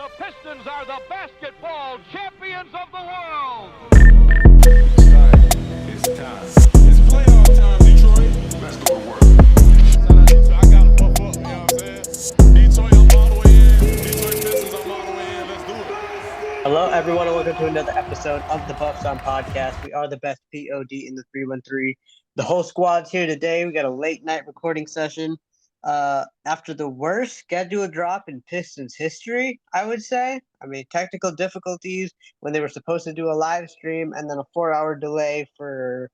The Pistons are the basketball champions of the world. It's time. It's playoff time, Detroit. Let's go to work. Shout out Detroit. I got to puff up, you know what I'm saying? Detroit, I'm all the way in. Detroit Pistons, I'm all the way in. Let's do it. Hello, everyone, and welcome to another episode of the Buffs on Podcast. We are the best POD in the 313. The whole squad's here today. We got a late night recording session. After the worst schedule drop in Pistons history, I would say. I mean, technical difficulties when they were supposed to do a live stream, and then a 4-hour delay for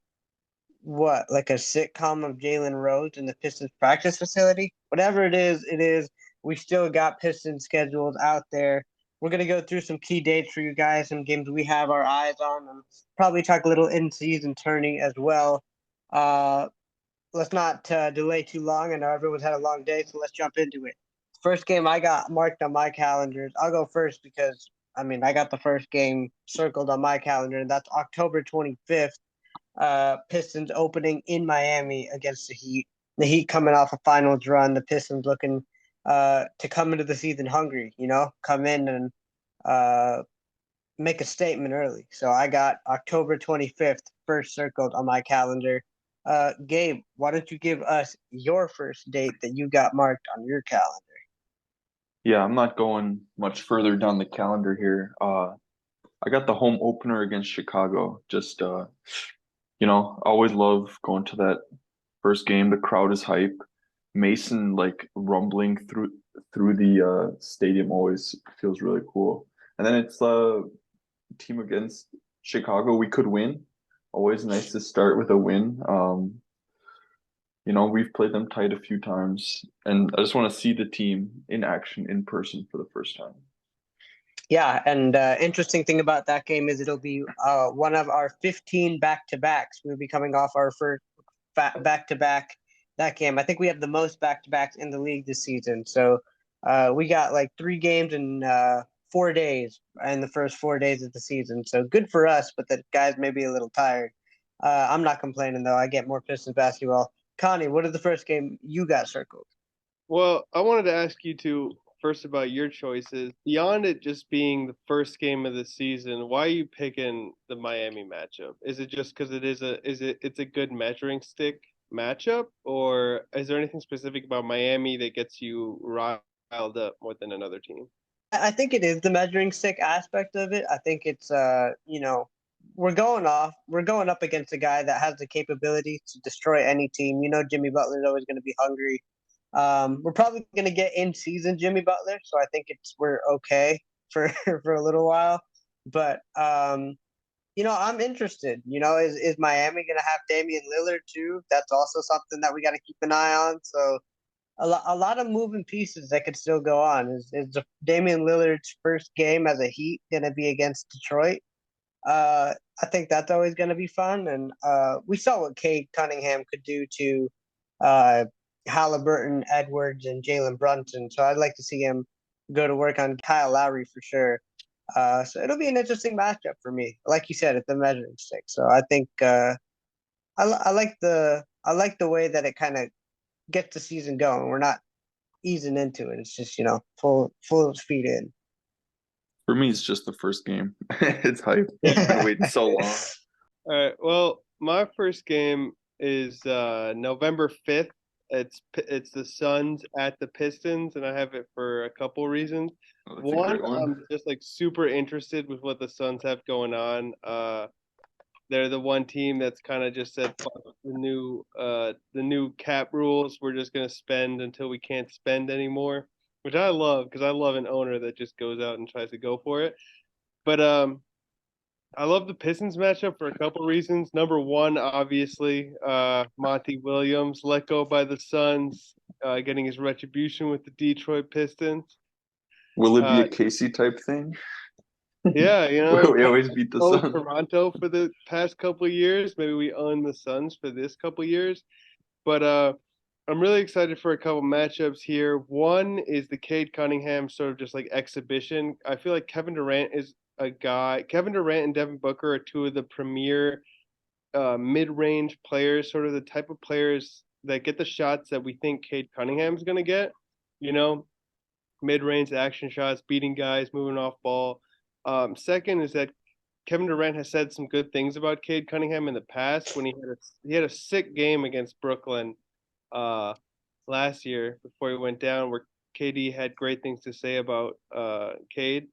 what, like a sitcom of Jalen Rose in the Pistons practice facility. Whatever it is, it is. We still got Pistons schedules out there. We're going to go through some key dates for you guys, some games we have our eyes on, and probably talk a little in-season turning as well. Let's not delay too long. I know everyone's had a long day, so let's jump into it. First game I got marked on my calendars. I'll go first because, I mean, I got the first game circled on my calendar, and that's October 25th. Pistons opening in Miami against the Heat. The Heat coming off a finals run. The Pistons looking to come into the season hungry, come in and make a statement early. So I got October 25th first circled on my calendar. Gabe, why don't you give us your first date that you got marked on your calendar? Yeah, I'm not going much further down the calendar here. I got the home opener against Chicago. Just always love going to that first game. The crowd is hype. Mason like rumbling through the stadium always feels really cool. And then it's the team against Chicago. We could win. Always nice to start with a win. We've played them tight a few times, and I just want to see the team in action in person for the first time. Yeah, and interesting thing about that game is it'll be one of our 15 back-to-backs. We'll be coming off our first back-to-back that game. I think we have the most back-to-backs in the league this season. So we got like 3 games in 4 days in the first 4 days of the season. So good for us, but the guys may be a little tired. I'm not complaining, though. I get more Pistons basketball. Connie, what is the first game you got circled? Well, I wanted to ask you two first about your choices. Beyond it just being the first game of the season, why are you picking the Miami matchup? Is it just because it's a good measuring stick matchup, or is there anything specific about Miami that gets you riled up more than another team? I think it is the measuring stick aspect of it. I think it's we're going up against a guy that has the capability to destroy any team. Jimmy Butler's always going to be hungry. We're probably going to get in season Jimmy Butler, so I think we're okay for for a little while. But I'm interested. Is Miami going to have Damian Lillard too? That's also something that we got to keep an eye on. So a lot of moving pieces that could still go on. Is Damian Lillard's first game as a Heat going to be against Detroit? I think that's always going to be fun, and we saw what Cade Cunningham could do to Halliburton, Edwards, and Jalen Brunson. So I'd like to see him go to work on Kyle Lowry for sure. So it'll be an interesting matchup for me. Like you said, it's a measuring stick. So I think I like the way that it kind of gets the season going. We're not easing into it. It's just full speed in. For me, it's just the first game. It's hype. I've been waiting so long. All right. Well, my first game is November 5th. It's the Suns at the Pistons, and I have it for a couple reasons. Oh, that's a great one. I'm just like super interested with what the Suns have going on. They're the one team that's kind of just said, fuck the new cap rules. We're just gonna spend until we can't spend anymore, which I love because I love an owner that just goes out and tries to go for it. But I love the Pistons matchup for a couple reasons. Number one, obviously, Monty Williams let go by the Suns, getting his retribution with the Detroit Pistons. Will it be a Casey type thing? Yeah, we always beat the Suns. Toronto for the past couple of years. Maybe we own the Suns for this couple of years. But I'm really excited for a couple matchups here. One is the Cade Cunningham sort of just like exhibition. I feel like Kevin Durant is a guy. Kevin Durant and Devin Booker are two of the premier mid-range players, sort of the type of players that get the shots that we think Cade Cunningham is going to get. mid-range action shots, beating guys, moving off ball. Second is that Kevin Durant has said some good things about Cade Cunningham in the past when he had a sick game against Brooklyn last year before he went down, where KD had great things to say about Cade.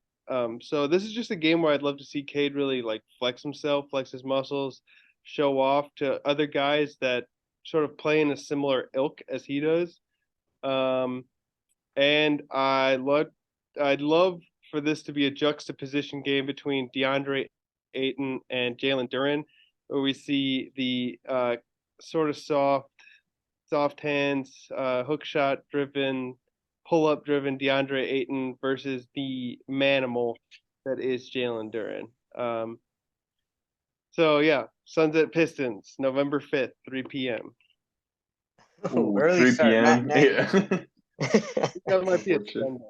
So this is just a game where I'd love to see Cade really like flex himself, flex his muscles, show off to other guys that sort of play in a similar ilk as he does. And I'd love for this to be a juxtaposition game between DeAndre Ayton and Jalen Duren, where we see the sort of soft hands, hook shot driven, pull up driven DeAndre Ayton versus the manimal that is Jalen Duren. So yeah, Suns at Pistons, November 5th, 3 p.m. Ooh, early 3 start, p.m. matinee. Yeah. That might be a Unfortunate. Sunday.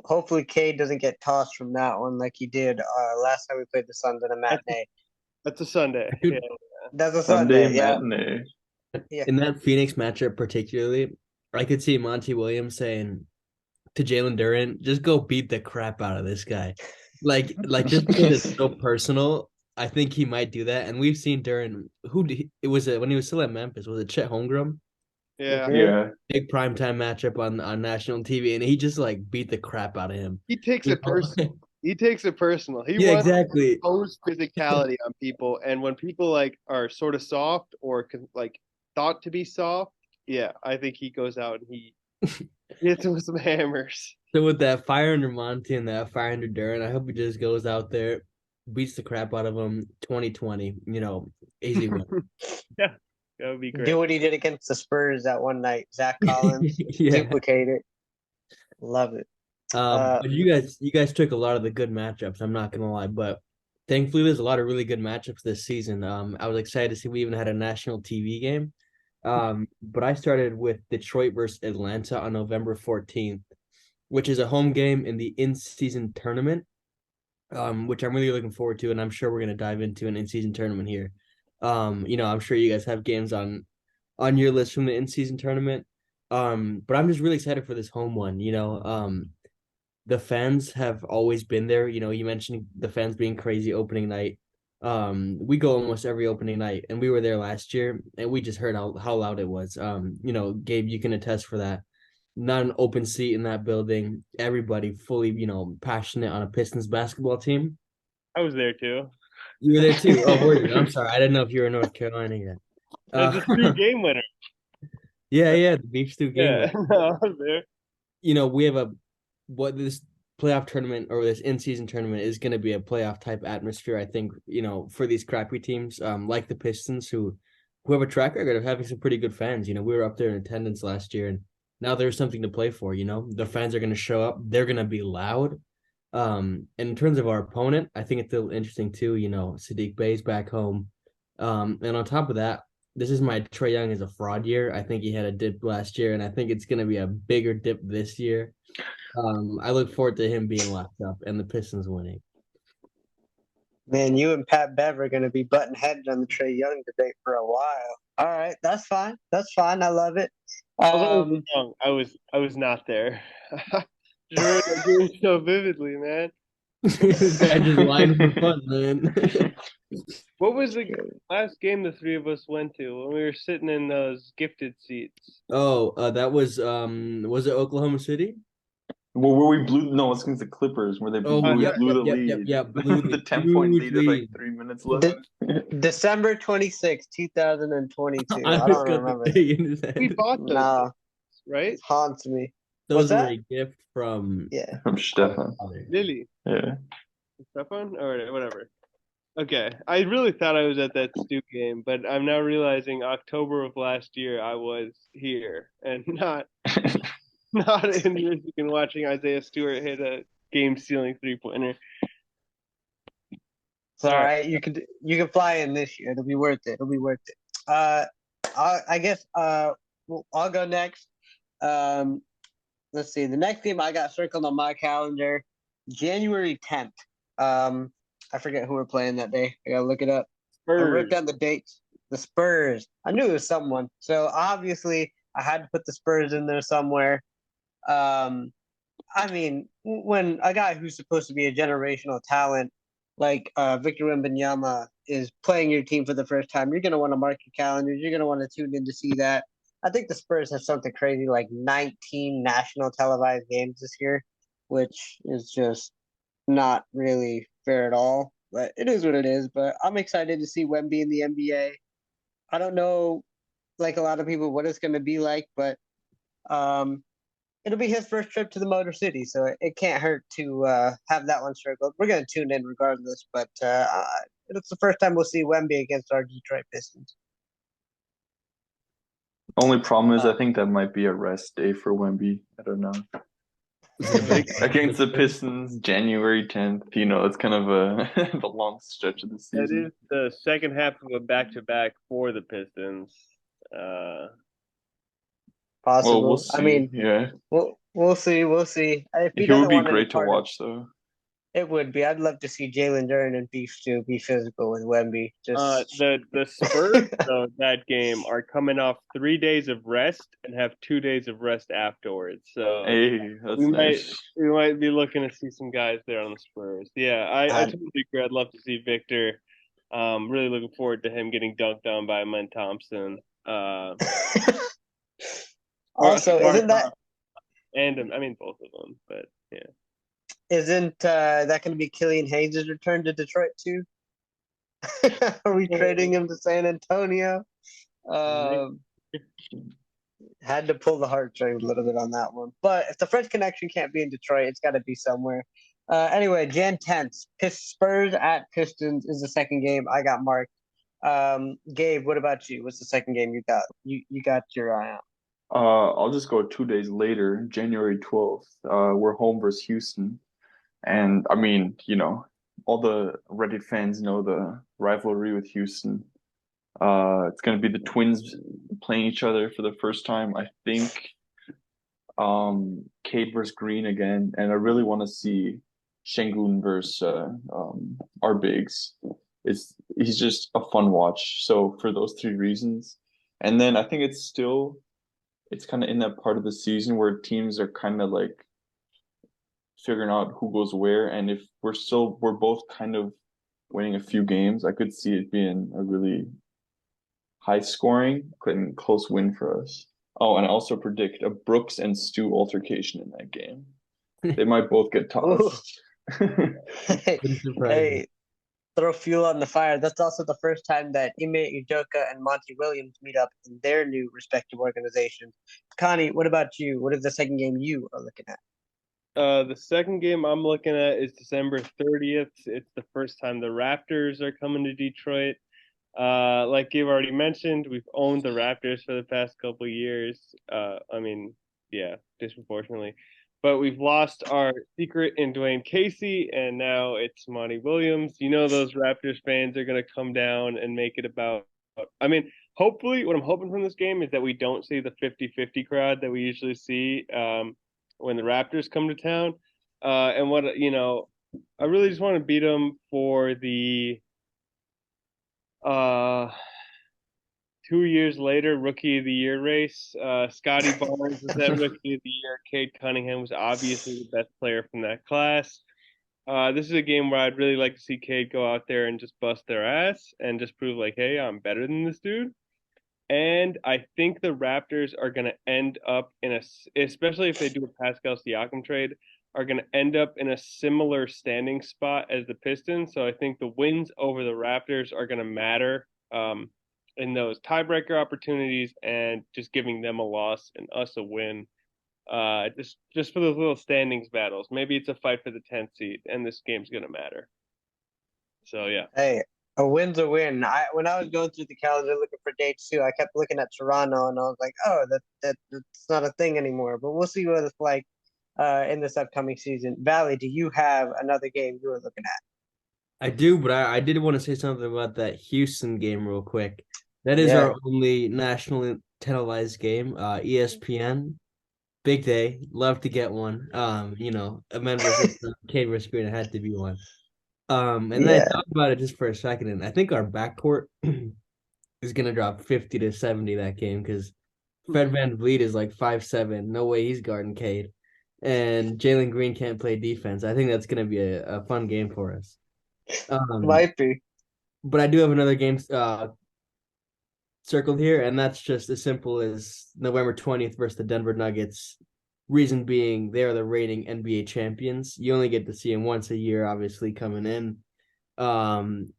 Hopefully, Cade doesn't get tossed from that one like he did last time we played the Suns in a matinee. That's a Sunday. Dude, Yeah. That's a Sunday Sunday, yeah. matinee. Yeah. In that Phoenix matchup particularly, I could see Monty Williams saying to Jalen Duren, just go beat the crap out of this guy. Like just because it's so personal, I think he might do that. And we've seen Duren, it was when he was still at Memphis, was it Chet Holmgren? Yeah. Yeah. Big primetime matchup on national TV, and he just like beat the crap out of him. He takes it personal. He takes it personal. He Yeah, wants exactly. to impose physicality on people, and when people like are sort of soft or like thought to be soft, yeah, I think he goes out and he hits him with some hammers. So with that fire under Monty and that fire under Duren, I hope he just goes out there, beats the crap out of him. 2020, easy win. Yeah, that would be great. Do what he did against the Spurs that one night. Zach Collins, Yeah. duplicate it. Love it. But you guys took a lot of the good matchups. I'm not gonna lie, but thankfully there's a lot of really good matchups this season. I was excited to see we even had a national TV game. But I started with Detroit versus Atlanta on November 14th, which is a home game in the in-season tournament, which I'm really looking forward to, and I'm sure we're gonna dive into an in-season tournament here. I'm sure you guys have games on your list from the in-season tournament. But I'm just really excited for this home one. The fans have always been there. You mentioned the fans being crazy opening night. We go almost every opening night, and we were there last year, and we just heard how loud it was. Gabe, you can attest for that. Not an open seat in that building. Everybody fully, passionate on a Pistons basketball team. I was there too. You were there too. Oh, were you? I'm sorry. I didn't know if you were in North Carolina yet. That's a 3-game winner. Yeah, the beef stew game. Yeah, no, I was there. We have what this playoff tournament or this in-season tournament is going to be a playoff type atmosphere, I think, for these crappy teams, like the Pistons who have a track record of having some pretty good fans. We were up there in attendance last year, and now there's something to play for. The fans are going to show up. They're going to be loud. And in terms of our opponent, I think it's a little interesting too. Sadiq Bey's back home. And on top of that, this is my Trae Young is a fraud year. I think he had a dip last year, and I think it's going to be a bigger dip this year. I look forward to him being locked up and the Pistons winning. Man, you and Pat Bev are going to be button headed on the Trae Young debate for a while. All right, that's fine. I love it. I was not there. I remember that so vividly, man. This guy just lying for fun, man. What was the last game the three of us went to when we were sitting in those gifted seats? Oh, that was it Oklahoma City? Well, where we blew it's against the Clippers where they blew the lead. Yeah, blew the 10-point lead with like 3 minutes left. December 26, 2022. I I don't remember. We bought those, No, right? it haunts me. Those What's were that? a gift from From Stefan. Lily. Yeah. Stefan? Or whatever. Okay. I really thought I was at that Stu game, but I'm now realizing October of last year I was here and not in Michigan watching Isaiah Stewart hit a game-sealing three-pointer. It's all right. You can fly in this year. It'll be worth it. I guess I'll go next. Let's see. The next game I got circled on my calendar, January 10th. I forget who we're playing that day. I gotta look it up. I wrote down the dates. The Spurs. I knew it was someone. So obviously I had to put the Spurs in there somewhere. I mean, when a guy who's supposed to be a generational talent like Victor Wembanyama is playing your team for the first time, you're going to want to mark your calendars. You're going to want to tune in to see that. I think the Spurs have something crazy like 19 national televised games this year, which is just not really fair at all. But it is what it is. But I'm excited to see Wemby in the NBA. I don't know, like a lot of people, what it's going to be like, but um, it'll be his first trip to the Motor City, so it can't hurt to have that one circled. We're going to tune in regardless, but it's the first time we'll see Wemby against our Detroit Pistons. Only problem is I think that might be a rest day for Wemby. I don't know. Against the Pistons, January 10th. It's kind of a long stretch of the That season. is the second half of a back-to-back for the Pistons. Possible. Well, we'll see. I mean, yeah, we'll see. We'll see. If he it would doesn't be want any great to part of watch, though. it, would be. I'd love to see Jalen Duren and Beef Stew be physical with Wemby. The Spurs though that game are coming off 3 days of rest and have 2 days of rest afterwards. So Hey, that's we nice. might be looking to see some guys there on the Spurs. Yeah, I totally agree. I'd love to see Victor. Really looking forward to him getting dunked on by Amen Thompson. Also, isn't that and I mean both of them, but yeah. isn't that going to be Killian Hayes' return to Detroit too? Are we trading him to San Antonio? Had to pull the heartstrings a little bit on that one. But if the French Connection can't be in Detroit, it's got to be somewhere. Anyway, Jan 10th, Spurs at Pistons is the second game I got marked. Gabe, what about you? What's the second game you got? You got your eye on? I'll just go 2 days later, January 12th. We're home versus Houston. And I mean, all the Reddit fans know the rivalry with Houston. It's going to be the Twins playing each other for the first time, I think. Cade versus Green again, and I really want to see Şengün versus our bigs. He's just a fun watch. So for those three reasons, and then I think it's kind of in that part of the season where teams are kind of like figuring out who goes where, and if we're both kind of winning a few games, I could see it being a really high scoring and close win for us. Oh, and I also predict a Brooks and Stu altercation in that game. They might both get tossed. Hey, throw fuel on the fire. That's also the first time that Ime Udoka and Monty Williams meet up in their new respective organizations. Connie, what about you? What is the second game you are looking at? The second game I'm looking at is December 30th. It's the first time the Raptors are coming to Detroit. Like you've already mentioned, we've owned the Raptors for the past couple of years. I mean, yeah, disproportionately. But we've lost our secret in Dwayne Casey, and now it's Monty Williams. Those Raptors fans are going to come down and make it about. I mean, hopefully, what I'm hoping from this game is that we don't see the 50-50 crowd that we usually see when the Raptors come to town. And I really just want to beat them for the 2 years later, Rookie of the Year race. Scotty Barnes was that Rookie of the Year. Cade Cunningham was obviously the best player from that class. This is a game where I'd really like to see Cade go out there and just bust their ass and just prove like, hey, I'm better than this dude. And I think the Raptors are going to end up especially if they do a Pascal Siakam trade, are going to end up in a similar standing spot as the Pistons. So I think the wins over the Raptors are going to matter in those tiebreaker opportunities and just giving them a loss and us a win. Just for those little standings battles. Maybe it's a fight for the 10th seed, and this game's going to matter. So, yeah. Hey, a win's a win. When I was going through the calendar looking for dates too, I kept looking at Toronto, and I was like, oh, that's not a thing anymore. But we'll see what it's like in this upcoming season. Valley, do you have another game you were looking at? I do, but I did want to say something about that Houston game real quick. That is our only nationally televised game. ESPN, big day. Love to get one. A member of Cade versus Green had to be one. And then I thought about it just for a second, and I think our backcourt is gonna drop 50 to 70 that game because Fred VanVleet is like 5'7". No way he's guarding Cade. And Jalen Green can't play defense. I think that's gonna be a fun game for us. Might be. But I do have another game circled here, and that's just as simple as November 20th versus the Denver Nuggets. Reason being, they are the reigning NBA champions. You only get to see them once a year, obviously, coming in. Fun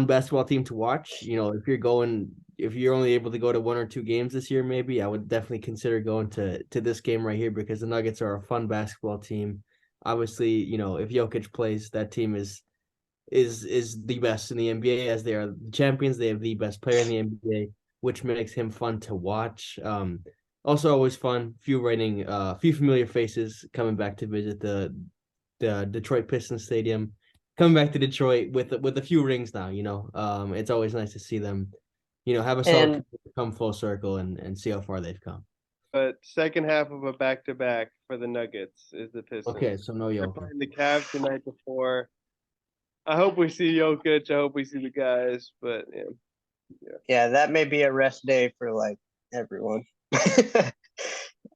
basketball team to watch. If you're only able to go to one or two games this year, maybe I would definitely consider going to this game right here because the Nuggets are a fun basketball team. Obviously, if Jokic plays, that team is the best in the NBA as they are the champions. They have the best player in the NBA, which makes him fun to watch. Also always fun. Few familiar faces coming back to visit the Detroit Pistons Stadium. Coming back to Detroit with a few rings now, it's always nice to see them, have a solid And come full circle and see how far they've come. But second half of a back-to-back for the Nuggets is the Pistons. Okay, so no They're Jokic. playing the Cavs the night before. I hope we see Jokic. I hope we see the guys. But yeah, that may be a rest day for like everyone.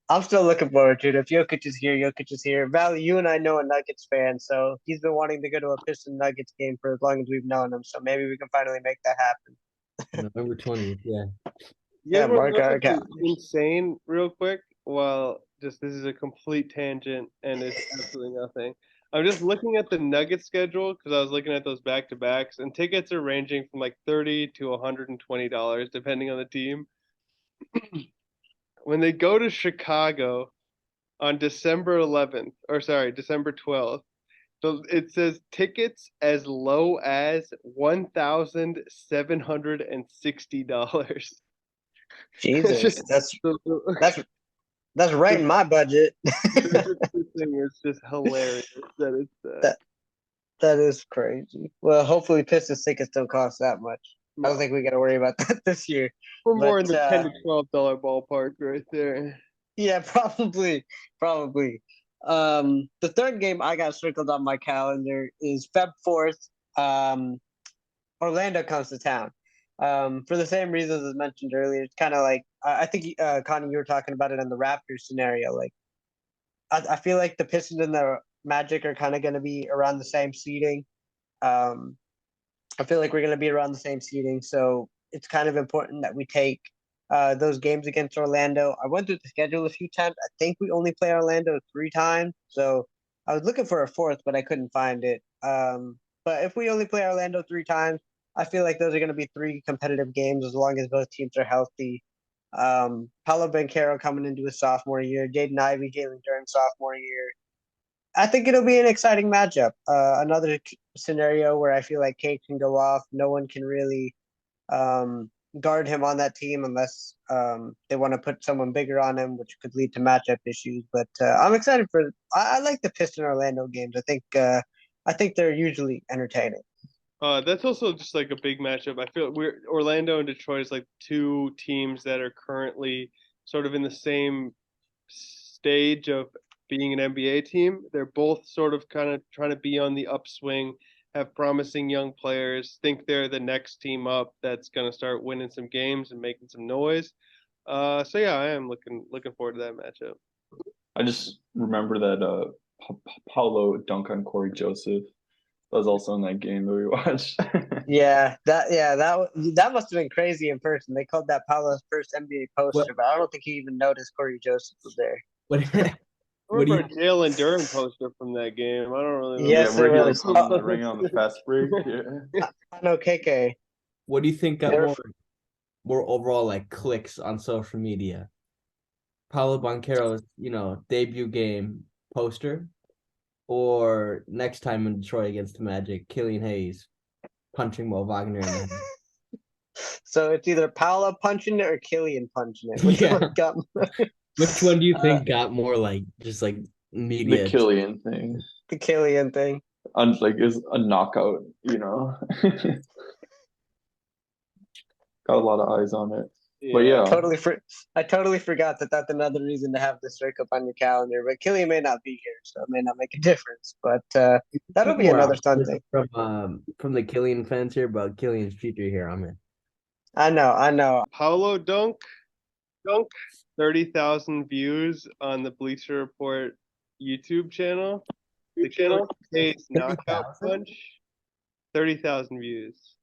I'm still looking forward to it. If Jokic is here, Jokic is here. Valley, you and I know a Nuggets fan, so he's been wanting to go to a Pistons Nuggets game for as long as we've known him. So maybe we can finally make that happen. November 20th, yeah. Yeah, mark our insane real quick. Well, this is a complete tangent and it's absolutely nothing. I'm just looking at the Nuggets schedule because I was looking at those back-to-backs, and tickets are ranging from like $30 to $120 depending on the team. When they go to Chicago on December 12th, so it says tickets as low as $1,760. Jesus, that's right in my budget. This thing is just hilarious. That is crazy. Well, hopefully Pistons tickets don't cost that much. I don't think we got to worry about that this year. We're more in the $10 to $12 ballpark right there. Yeah, probably. The third game I got circled on my calendar is Feb 4th. Orlando comes to town. For the same reasons as mentioned earlier, it's kind of like I think Connie, you were talking about it in the Raptors scenario. Like, I feel like the Pistons and the Magic are kind of going to be around the same seeding. I feel like we're going to be around the same seeding, so it's kind of important that we take those games against Orlando. I went through the schedule a few times. I think we only play Orlando 3 times, so I was looking for a fourth, but I couldn't find it. But if we only play Orlando 3 times, I feel like those are going to be 3 competitive games as long as both teams are healthy. Paolo Banchero coming into his sophomore year, Jaden Ivey, Jalen Duren sophomore year. I think it'll be an exciting matchup. Another scenario where I feel like Cade can go off. No one can really guard him on that team unless they want to put someone bigger on him, which could lead to matchup issues. But I'm excited for. I like the Piston Orlando games. I think they're usually entertaining. That's also just like a big matchup. I feel Orlando and Detroit is like 2 teams that are currently sort of in the same stage of being an NBA team. They're both sort of kind of trying to be on the upswing, have promising young players, think they're the next team up that's going to start winning some games and making some noise. So yeah, I am looking forward to that matchup. I just remember that Paolo dunk on Corey Joseph. That was also in that game that we watched. that must have been crazy in person. They called that Paolo's first NBA poster, but I don't think he even noticed Corey Joseph was there. What do you Jalen Duren poster from that game? I don't really know. Yes, ringing on the fast break. Yeah. I know KK. What do you think got more overall like clicks on social media? Paolo Banchero's, debut game poster, or next time in Detroit against the Magic, Killian Hayes punching Mo Wagner in the head? So it's either Paolo punching it or Killian punching it. Which one got Which one do you think got more like just like media? The Killian thing. The Killian thing. Is a knockout, Got a lot of eyes on it. Yeah. But yeah. I totally forgot that that's another reason to have this circle up on your calendar. But Killian may not be here, so it may not make a difference. But that'll be another fun thing. From the Killian fans here about Killian's future here, I'm in. I know. Paolo dunk. 30,000 views on the Bleacher Report YouTube channel. The Killian Hayes knockout 30,000? punch, 30,000 views.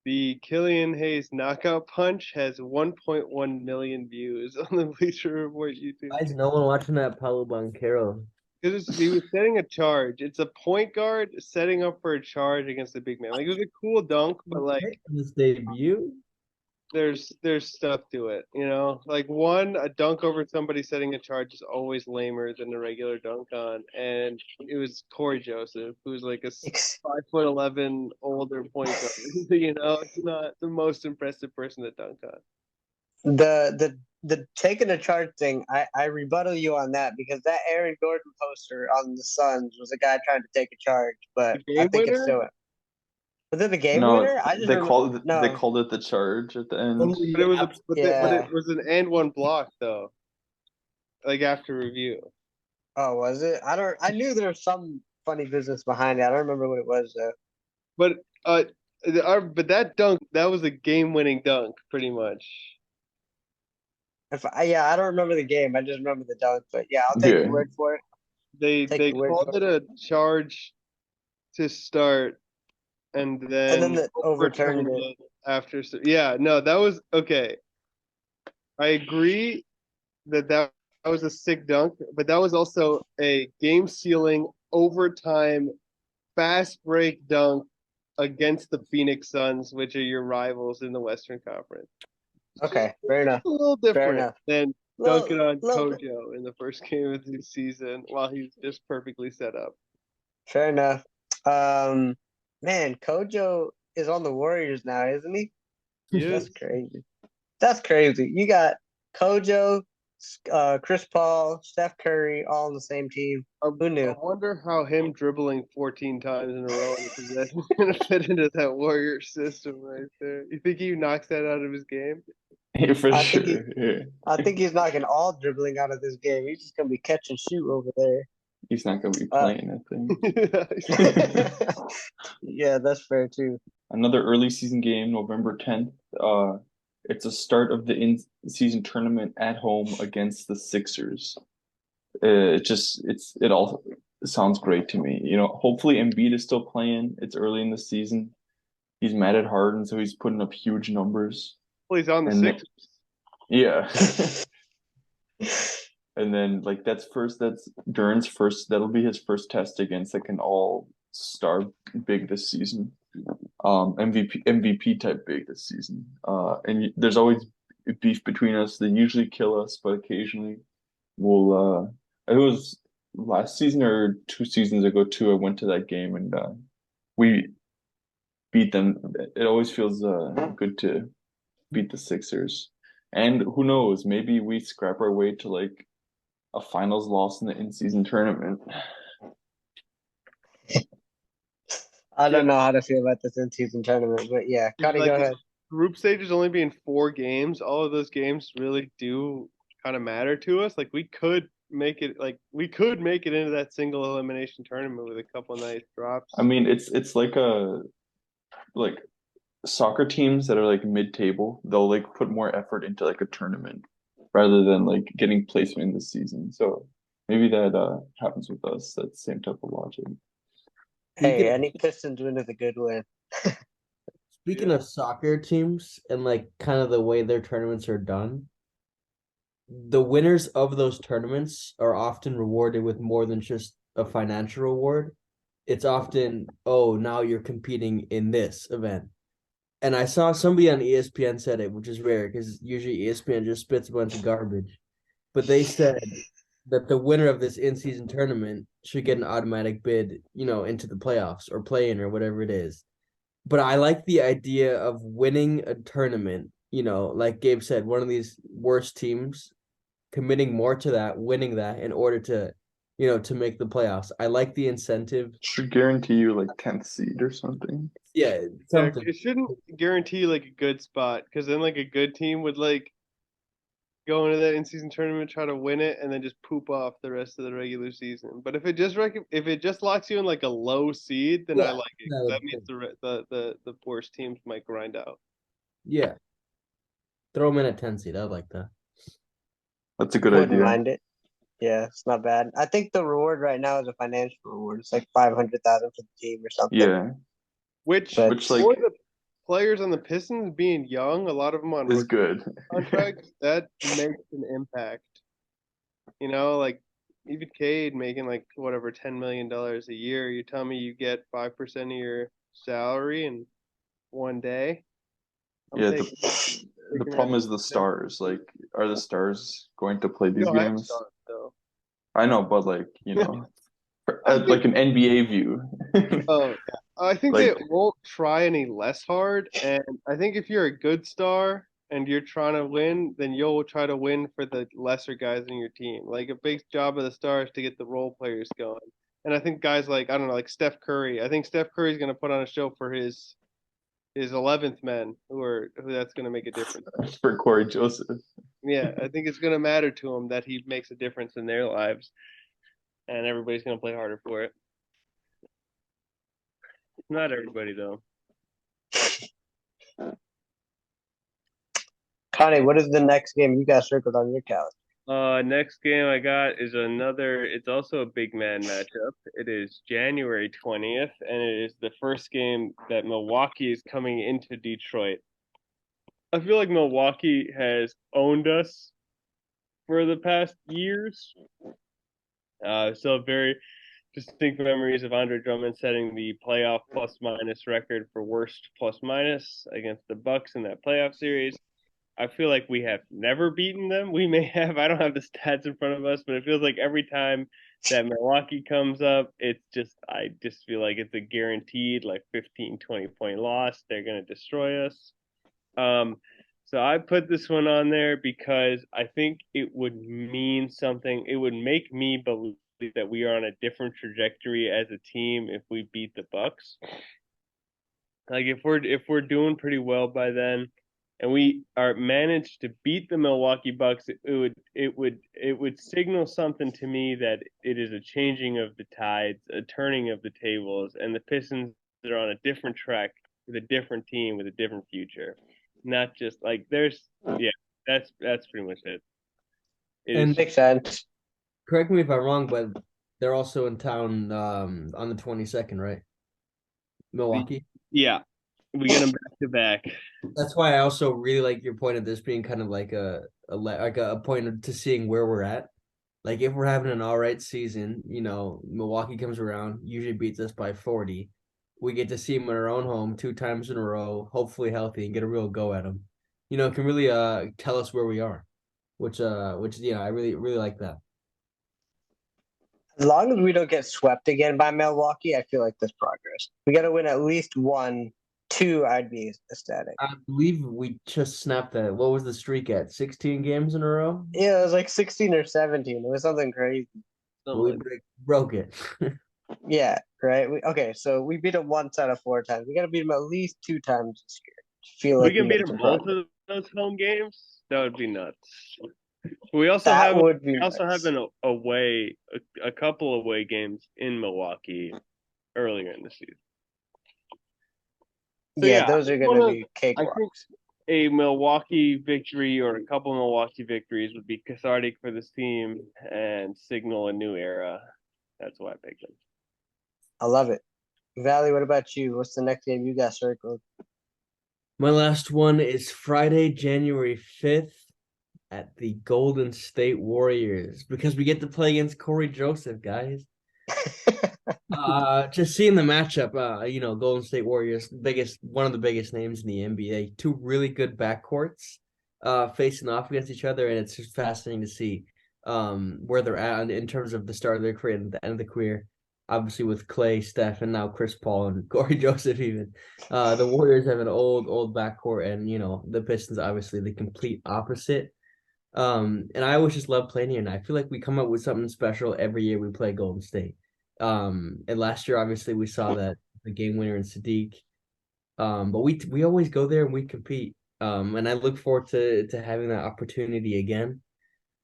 The Killian Hayes knockout punch has 1.1 million views on the Bleacher Report YouTube. Why is no one watching that Paulo Banquero? Because he was setting a charge. It's a point guard setting up for a charge against a big man. Like, it was a cool dunk, but like His debut? there's stuff to it, you know. Like a dunk over somebody setting a charge is always lamer than a regular dunk on, and it was Corey Joseph, who's like a 5'11" older point guard. You know, it's not the most impressive person to dunk on. The taking a charge thing, I rebuttal you on that because that Aaron Gordon poster on the Suns was a guy trying to take a charge, but The I game think it's winner? still was it the game No, winner? I just they remember, called it no. they called it the charge at the end. Totally But it was but Yeah. it was an and one block though. Like after review. Oh, was it? I knew there was some funny business behind it. I don't remember what it was though. But but that dunk, that was a game winning dunk, pretty much. I don't remember the game. I just remember the dunk. But yeah, I'll take your Yeah. word for it. They Take your word called for it a charge to start, and then the overturned it. it after. Yeah, no, that was okay. I agree that was a sick dunk, but that was also a game sealing overtime fast break dunk against the Phoenix Suns, which are your rivals in the Western Conference. Okay, fair enough. A little Fair different enough. than Little- dunking on little bit- Kojo in the first game of the season while he's just perfectly set up. Fair enough. Man, Kojo is on the Warriors now, isn't he? That's crazy. That's crazy. You got Kojo, Chris Paul, Steph Curry, all on the same team. Who knew? I wonder how him dribbling 14 times in a row in possession is going to fit into that Warrior system right there. You think he knocks that out of his game? Yeah, for I sure. think Yeah. I think he's knocking all dribbling out of this game. He's just gonna be catch and shoot over there. He's not gonna be playing, I think. Yeah, that's fair too. Another early season game, November 10th. It's a start of the in-season tournament at home against the Sixers. It all sounds great to me. You know, hopefully Embiid is still playing. It's early in the season. He's mad at Harden, so he's putting up huge numbers. Well, he's on the And Sixers. Yeah. And then that's Duran's first, that'll be his first test against like an all-star big this season. MVP type big this season. And there's always beef between us. They usually kill us, but occasionally we'll it was last season or 2 seasons ago too, I went to that game and we beat them. It always feels good to beat the Sixers. And who knows, maybe we scrap our way to like a finals loss in the in-season tournament. I don't know how to feel about this in-season tournament, but yeah, Cody, go ahead. Group stages only being 4 games. All of those games really do kind of matter to us. Like we could make it into that single elimination tournament with a couple of nice drops. I mean, it's like soccer teams that are like mid-table, they'll like put more effort into like a tournament rather than like getting placement in the season. So maybe that happens with us. That same type of logic. Hey, any Pistons win is a good win. Speaking of soccer teams and like kind of the way their tournaments are done, the winners of those tournaments are often rewarded with more than just a financial reward. It's often, oh, now you're competing in this event. And I saw somebody on ESPN said it, which is rare because usually ESPN just spits a bunch of garbage. But they said that the winner of this in-season tournament should get an automatic bid, into the playoffs or play-in or whatever it is. But I like the idea of winning a tournament, like Gabe said, one of these worst teams committing more to that, winning that in order to, to make the playoffs. I like the incentive. Should guarantee you like 10th seed or something. Yeah, something. It shouldn't guarantee like a good spot because then like a good team would like go into that in-season tournament, try to win it, and then just poop off the rest of the regular season. But if it just locks you in like a low seed, then I like it. That means the worst teams might grind out. Yeah. Throw them in at 10 seed. I like that. That's a good Wouldn't idea. mind it. Yeah, it's not bad. I think the reward right now is a financial reward. It's like 500,000 for the team or something. Yeah, Which But which for the players on the Pistons being young, a lot of them on is rookie good. contracts, that makes an impact. Like even Cade making like whatever $10 million a year. You tell me you get 5% of your salary in one day. I'm Yeah, taking the that. problem is the stars. Like, are the stars going to play We these don't have games? stars though. I know, but like, I like think. an NBA view. Oh yeah. I think they Like, won't try any less hard, and I think if you're a good star and you're trying to win, then you'll try to win for the lesser guys in your team. Like a big job of the stars to get the role players going. And I think guys like I don't know, like Steph Curry. I think Steph Curry's going to put on a show for his 11th men who that's going to make a difference. for Corey Joseph. Yeah, I think it's going to matter to him that he makes a difference in their lives, and everybody's going to play harder for it. Not everybody though. Connie, what is the next game you got circled on your calendar? Next game I got is it's also a big man matchup. It is January 20th, and it is the first game that Milwaukee is coming into Detroit. I feel like Milwaukee has owned us for the past years. Still very distinct memories of Andre Drummond setting the playoff plus minus record for worst plus minus against the Bucks in that playoff series. I feel like we have never beaten them. We may have. I don't have the stats in front of us, but it feels like every time that Milwaukee comes up, I just feel like it's a guaranteed like 15, 20 point loss. They're going to destroy us. So I put this one on there because I think it would mean something. It would make me believe that we are on a different trajectory as a team if we beat the Bucks. Like if we're doing pretty well by then, and we are managed to beat the Milwaukee Bucks, it would signal something to me that it is a changing of the tides, a turning of the tables, and the Pistons are on a different track with a different team with a different future. Not just like that's pretty much it. And Makes sense. correct me if I'm wrong, but they're also in town on the 22nd, right? Milwaukee. Yeah, we get them back to back. That's why I also really like your point of this being kind of like a point to seeing where we're at. Like if we're having an all right season, Milwaukee comes around, usually beats us by 40. We get to see them in our own home 2 times in a row, hopefully healthy, and get a real go at them. It can really tell us where we are, which I really really like that. As long as we don't get swept again by Milwaukee, I feel like there's progress. We got to win at least 1, 2. I'd be ecstatic. I believe we just snapped that. What was the streak at? 16 games in a row? Yeah, it was like 16 or 17. It was something crazy. We broke it. Yeah, right. So we beat them once out of 4 times. We got to beat them at least 2 times this year. Feel like we can beat made them some both progress. of those home games. That would be nuts. We also That have would be also nice. have a couple away games in Milwaukee earlier in the season. So, Yeah, those are going to be I think cakewalks. a Milwaukee victory or a couple Milwaukee victories would be cathartic for this team and signal a new era. That's why I picked them. I love it. Valley, what about you? What's the next game you got circled? My last one is Friday, January 5th at the Golden State Warriors because we get to play against Corey Joseph, guys. Just seeing the matchup, Golden State Warriors, one of the biggest names in the NBA, 2 really good backcourts, facing off against each other, and it's just fascinating to see, where they're at in terms of the start they're creating at the end of the career. Obviously, with Clay, Steph, and now Chris Paul and Corey Joseph, even the Warriors have an old backcourt, and the Pistons obviously the complete opposite. And I always just love playing here, and I feel like we come up with something special every year we play Golden State. And last year, obviously, we saw that the game winner in Sadiq. But we always go there and we compete. And I look forward to having that opportunity again.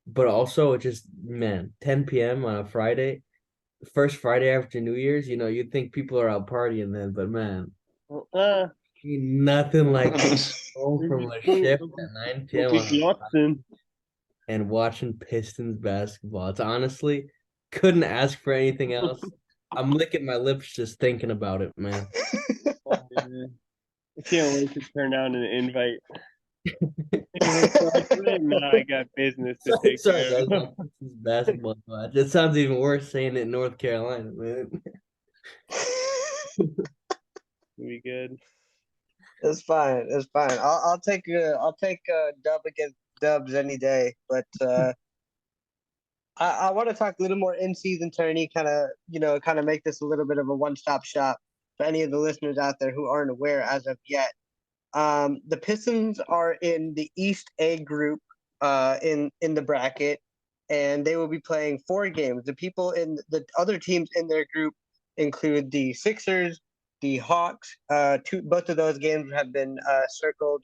But also, it just 10 p.m. on a Friday, first Friday after New Year's. You'd think people are out partying then, but man, nothing like home from a shift at 9 p.m. and watching Pistons basketball. It's honestly couldn't ask for anything else. I'm licking my lips just thinking about it, man. I can't wait to turn down an invite. Right now, I got business to take Sorry, care guys. of. Pistons basketball watch. It sounds even worse saying it in North Carolina, man. We good. It's fine. It's fine. I'll take a dub against Dubs any day. But I want to talk a little more in season tourney, kind of make this a little bit of a one stop shop for any of the listeners out there who aren't aware as of yet. The Pistons are in the East A group, in the bracket, and they will be playing 4 games. The people in the other teams in their group include the Sixers, the Hawks. Both of those games have been circled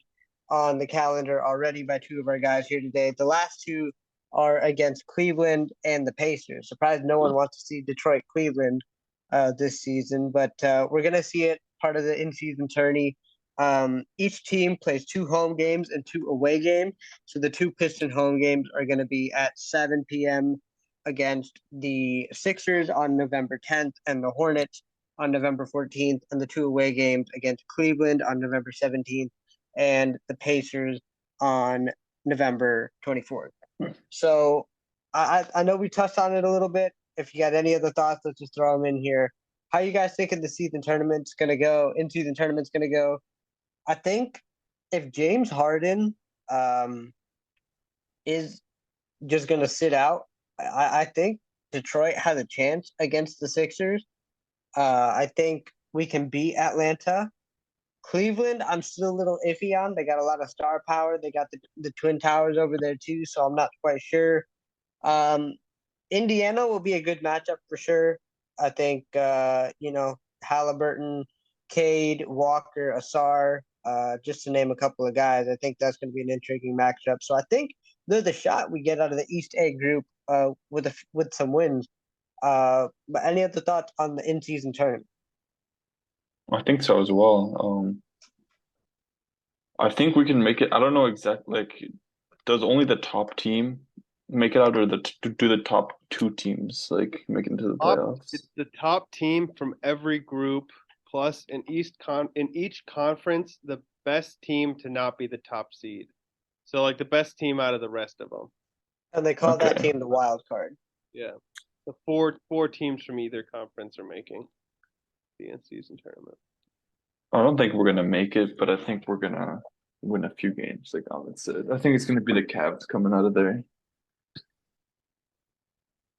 on the calendar already by 2 of our guys here today. The last 2 are against Cleveland and the Pacers. Surprised no one wants to see Detroit Cleveland this season, but we're gonna see it part of the in-season tourney. Each team plays 2 home games and 2 away games. So the 2 Piston home games are going to be at 7 p.m. against the Sixers on November 10th and the Hornets on November 14th, and the 2 away games against Cleveland on November 17th and the Pacers on November 24th. So I know we touched on it a little bit. If you got any other thoughts, let's just throw them in here. How you guys thinking the season tournament's going to go? In-season tournament's going to go? I think if James Harden is just going to sit out, I think Detroit has a chance against the Sixers. I think we can beat Atlanta. Cleveland, I'm still a little iffy on. They got a lot of star power. They got the Twin Towers over there too, so I'm not quite sure. Um, Indiana will be a good matchup for sure. I think Halliburton, Cade, Walker, Asar, just to name a couple of guys. I think that's going to be an intriguing matchup. So I think there's a shot we get out of the East A group with some wins. But any other thoughts on the in-season tournament? I think so as well. I think we can make it. I don't know exactly. Like, does only the top team make it out, or do the top 2 teams like make it into the playoffs? It's the top team from every group, plus in each conference, the best team to not be the top seed. So like the best team out of the rest of them. And they call that team the wild card. Yeah, the four teams from either conference are making the in-season tournament. I don't think we're gonna make it, but I think we're gonna win a few games, like Ahmed said. I think it's gonna be the Cavs coming out of there.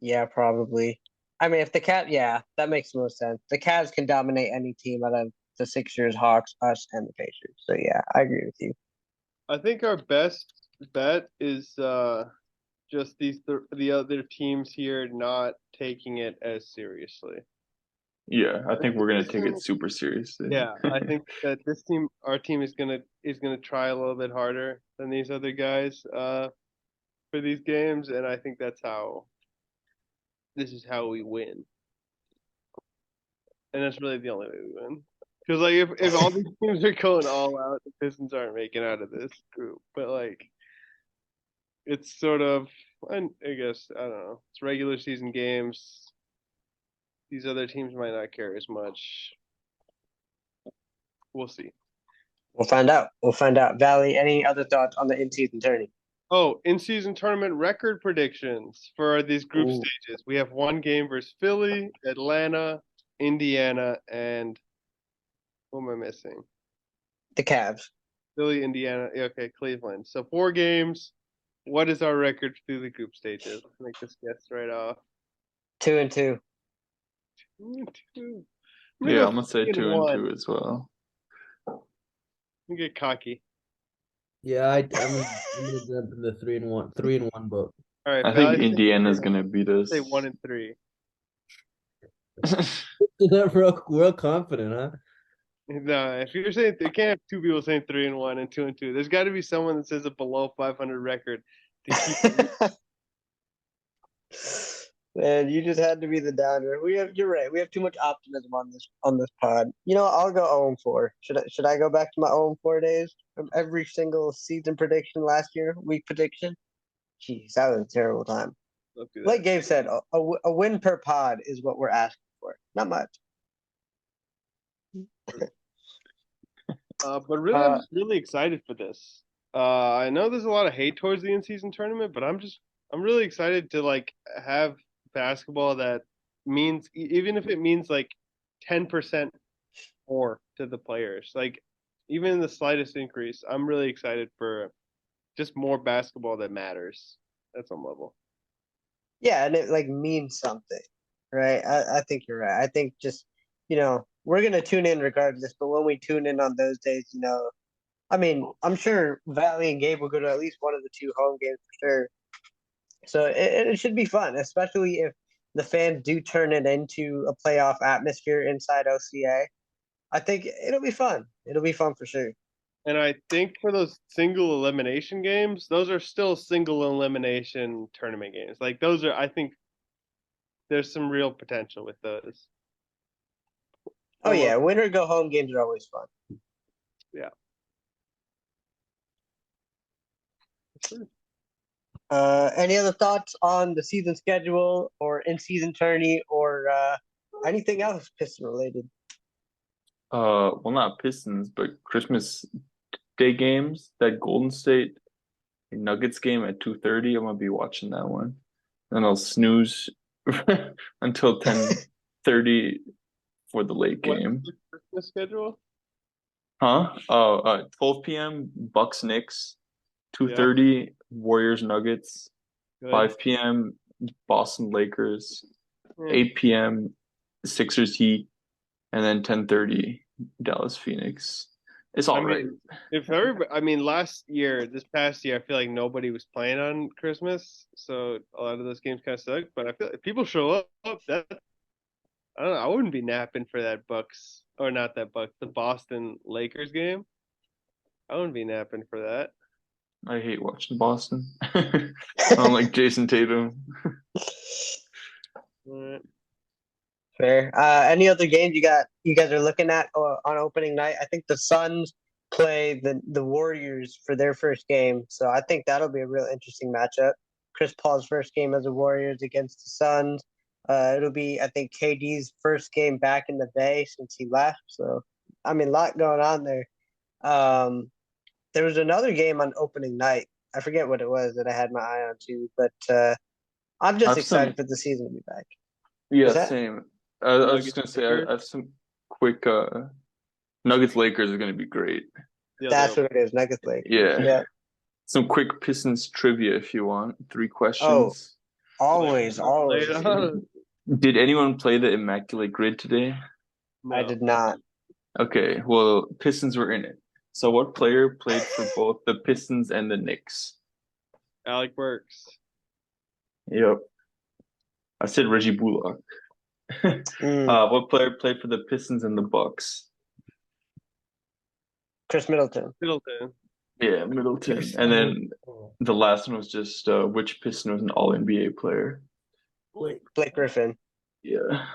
Yeah, probably. I mean, if the that makes most sense. The Cavs can dominate any team out of the Sixers, Hawks, us, and the Pacers. So yeah, I agree with you. I think our best bet is just the other teams here not taking it as seriously. Yeah, I think we're gonna take it super seriously. Yeah, I think that our team is gonna try a little bit harder than these other guys for these games, and I think this is how we win, and that's really the only way we win. Because like if all these teams are going all out, the Pistons aren't making out of this group. But like, it's sort of, I guess I don't know. It's regular season games. These other teams might not care as much. We'll see. We'll find out. Valley, any other thoughts on the in-season tourney? Oh, in-season tournament record predictions for these group stages. We have 1 game versus Philly, Atlanta, Indiana, and who am I missing? The Cavs. Philly, Indiana. Okay, Cleveland. So 4 games. What is our record through the group stages? Let's make this guess right off. 2-2. 2-2. Yeah, I'm gonna say 2-2 as well. You get cocky. Yeah, I'm gonna jump in the 3-1 boat. All right, I think Indiana's gonna beat us. Say 1-3. Real confident, huh? No, if you're saying you can't have 2 people saying 3-1 and 2-2. There's got to be someone that says a below 500 record to keep. Man, you just had to be the downer. You're right. We have too much optimism on this pod. I'll go 0-4. Should I go back to my 0-4 days from every single season prediction last year, week prediction? Jeez, that was a terrible time. Let's do Like that. Gabe said, a win per pod is what we're asking for. Not much. But really, I'm just really excited for this. I know there's a lot of hate towards the in-season tournament, but I'm really excited to like have basketball that means even if it means like 10% more to the players, like even the slightest increase, I'm really excited for just more basketball that matters at some level. Yeah, and it like means something, right? I think you're right. I think just, we're gonna tune in regardless, but when we tune in on those days, I mean, I'm sure Valley and Gabe will go to at least one of the two home games for sure. So it should be fun, especially if the fans do turn it into a playoff atmosphere inside OCA. I think it'll be fun. It'll be fun for sure. And I think for those single elimination games, those are still single elimination tournament games. Like those are, I think there's some real potential with those. Oh yeah, winner go home games are always fun. Yeah. Any other thoughts on the season schedule or in-season tourney or anything else Piston related? Well, not Pistons, but Christmas Day games. That Golden State Nuggets game at 2:30. I'm gonna be watching that one. Then I'll snooze until 10:30 for the late What's game. the Christmas schedule? Huh? 12 p.m. Bucks Knicks, 2:30 Warriors Nuggets, Good. 5 p.m. Boston Lakers, Yeah. 8 p.m. Sixers Heat, and then 10:30 Dallas Phoenix. It's all right. If everybody, this past year, I feel like nobody was playing on Christmas, so a lot of those games kind of suck. But I feel like if people show up, that I don't know. I wouldn't be napping for that Bucks or not that Bucks, the Boston Lakers game. I wouldn't be napping for that. I hate watching Boston. I don't like Jason Tatum. All right. Fair. Any other games you guys are looking at on opening night? I think the Suns play the Warriors for their first game, so I think that'll be a real interesting matchup. Chris Paul's first game as a Warriors against the Suns. It'll be, I think, KD's first game back in the Bay since he left. So, I mean, a lot going on there. There was another game on opening night. I forget what it was that I had my eye on too, but I'm just excited for the season to be back. Yeah, same. I was just gonna say I have some quick Nuggets Lakers is gonna be great. That's what it is, Nuggets Lakers. Yeah. Some quick Pistons trivia if you want. 3 questions. Oh, always. Did anyone play the Immaculate Grid today? No. I did not. Okay, well, Pistons were in it. So what player played for both the Pistons and the Knicks? Alec Burks. Yep. I said Reggie Bullock. What player played for the Pistons and the Bucks? Chris Middleton. Yeah, Middleton. And then the last one was just which Piston was an All-NBA player? Blake Griffin. Yeah.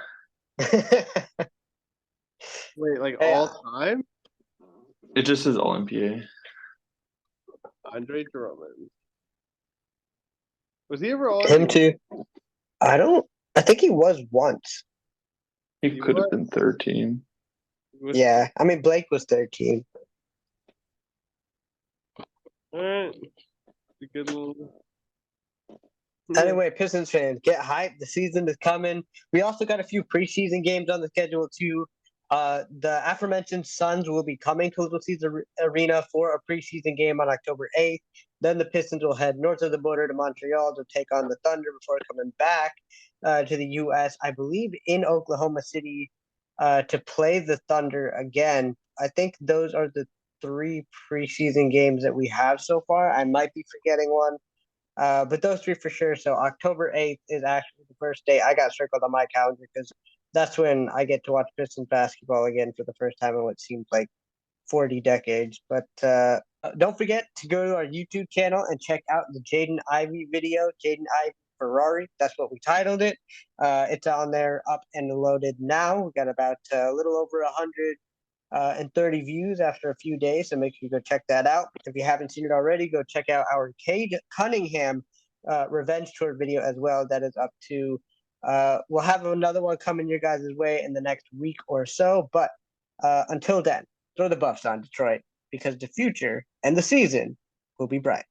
Wait, like all time? It just says All-NBA. Andre Drummond. Was he ever all Him too? I think he was once. He could have been 13. Yeah, I mean, Blake was 13. All right. A good little... Anyway, Pistons fans, get hyped. The season is coming. We also got a few preseason games on the schedule too. The aforementioned Suns will be coming to Little Caesars Arena for a preseason game on October 8th. Then the Pistons will head north of the border to Montreal to take on the Thunder before coming back to the U.S., I believe in Oklahoma City, to play the Thunder again. I think those are the 3 preseason games that we have so far. I might be forgetting one. But those 3 for sure. So October 8th is actually the first day I got circled on my calendar because that's when I get to watch Pistons basketball again for the first time in what seems like 40 decades. But don't forget to go to our YouTube channel and check out the Jaden Ivey video, Jaden Ivey Ferrari. That's what we titled it. It's on there, up and loaded now. We got about a little over 130 views after a few days, so make sure you go check that out. If you haven't seen it already, go check out our Cade Cunningham revenge tour video as well that is up to. We'll have another one coming your guys' way in the next week or so. But until then, throw the Buffs on Detroit because the future and the season will be bright.